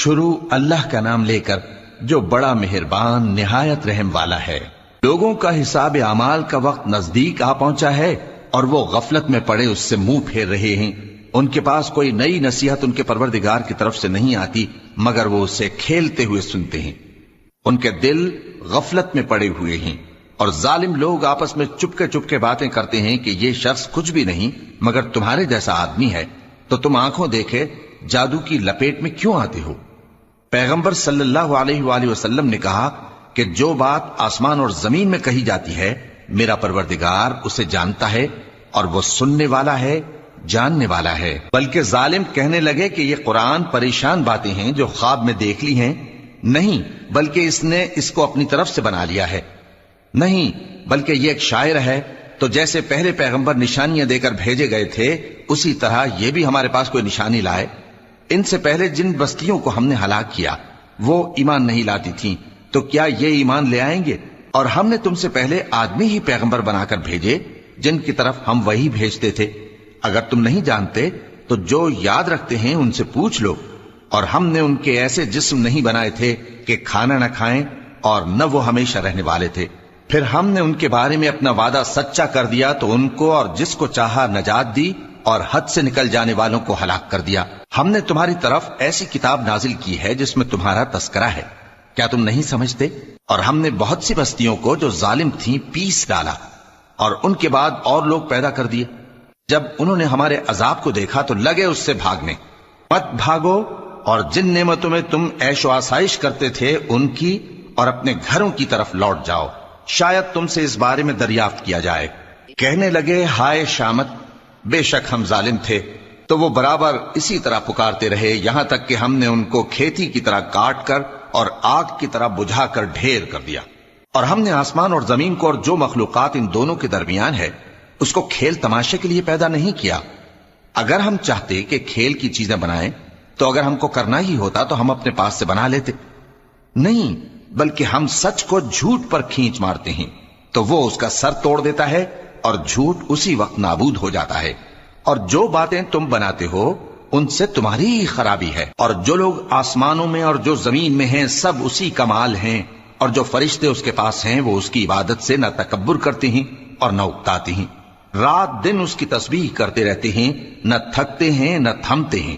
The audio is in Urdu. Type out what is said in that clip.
شروع اللہ کا نام لے کر جو بڑا مہربان نہایت رحم والا ہے۔ لوگوں کا حساب اعمال کا وقت نزدیک آ پہنچا ہے اور وہ غفلت میں پڑے اس سے منہ پھیر رہے ہیں۔ ان کے پاس کوئی نئی نصیحت ان کے پروردگار کی طرف سے نہیں آتی مگر وہ اسے کھیلتے ہوئے سنتے ہیں۔ ان کے دل غفلت میں پڑے ہوئے ہیں اور ظالم لوگ آپس میں چپکے باتیں کرتے ہیں کہ یہ شخص کچھ بھی نہیں مگر تمہارے جیسا آدمی ہے، تو تم آنکھوں دیکھے جادو کی لپیٹ میں کیوں آتے ہو؟ پیغمبر صلی اللہ علیہ وآلہ وسلم نے کہا کہ جو بات آسمان اور زمین میں کہی جاتی ہے میرا پروردگار اسے جانتا ہے اور وہ سننے والا ہے، جاننے والا ہے۔ بلکہ ظالم کہنے لگے کہ یہ قرآن پریشان باتیں ہیں جو خواب میں دیکھ لی ہیں، نہیں بلکہ اس نے اس کو اپنی طرف سے بنا لیا ہے، نہیں بلکہ یہ ایک شاعر ہے۔ تو جیسے پہلے پیغمبر نشانیاں دے کر بھیجے گئے تھے اسی طرح یہ بھی ہمارے پاس کوئی نشانی لائے۔ ان سے پہلے جن بستیوں کو ہم نے ہلاک کیا وہ ایمان نہیں لاتی تھیں، تو کیا یہ ایمان لے آئیں گے؟ اور ہم نے تم سے پہلے آدمی ہی پیغمبر بنا کر بھیجے جن کی طرف ہم وہی بھیجتے تھے۔ اگر تم نہیں جانتے تو جو یاد رکھتے ہیں ان سے پوچھ لو۔ اور ہم نے ان کے ایسے جسم نہیں بنائے تھے کہ کھانا نہ کھائیں اور نہ وہ ہمیشہ رہنے والے تھے۔ پھر ہم نے ان کے بارے میں اپنا وعدہ سچا کر دیا تو ان کو اور جس کو چاہا نجات دی اور حد سے نکل جانے والوں کو ہلاک کر دیا۔ ہم نے تمہاری طرف ایسی کتاب نازل کی ہے جس میں تمہارا تذکرہ ہے، کیا تم نہیں سمجھتے؟ اور ہم نے بہت سی بستیوں کو جو ظالم تھیں پیس ڈالا اور ان کے بعد اور لوگ پیدا کر دیے۔ جب انہوں نے ہمارے عذاب کو دیکھا تو لگے اس سے بھاگنے۔ مت بھاگو اور جن نعمتوں میں تم عیش و آسائش کرتے تھے ان کی اور اپنے گھروں کی طرف لوٹ جاؤ، شاید تم سے اس بارے میں دریافت کیا جائے۔ کہنے لگے ہائے شامت، بے شک ہم ظالم تھے۔ تو وہ برابر اسی طرح پکارتے رہے یہاں تک کہ ہم نے ان کو کھیتی کی طرح کاٹ کر اور آگ کی طرح بجھا کر ڈھیر کر دیا۔ اور ہم نے آسمان اور زمین کو اور جو مخلوقات ان دونوں کے درمیان ہے اس کو کھیل تماشے کے لیے پیدا نہیں کیا۔ اگر ہم چاہتے کہ کھیل کی چیزیں بنائیں تو اگر ہم کو کرنا ہی ہوتا تو ہم اپنے پاس سے بنا لیتے، نہیں بلکہ ہم سچ کو جھوٹ پر کھینچ مارتے ہیں تو وہ اس کا سر توڑ دیتا ہے اور جھوٹ اسی وقت نابود ہو جاتا ہے۔ اور جو باتیں تم بناتے ہو ان سے تمہاری ہی خرابی ہے۔ اور جو لوگ آسمانوں میں اور جو زمین میں ہیں سب اسی کا مال ہیں، اور جو فرشتے اس کے پاس ہیں وہ اس کی عبادت سے نہ تکبر کرتے ہیں اور نہ اکتاتے ہیں، رات دن اس کی تسبیح کرتے رہتے ہیں، نہ تھکتے ہیں نہ تھمتے ہیں۔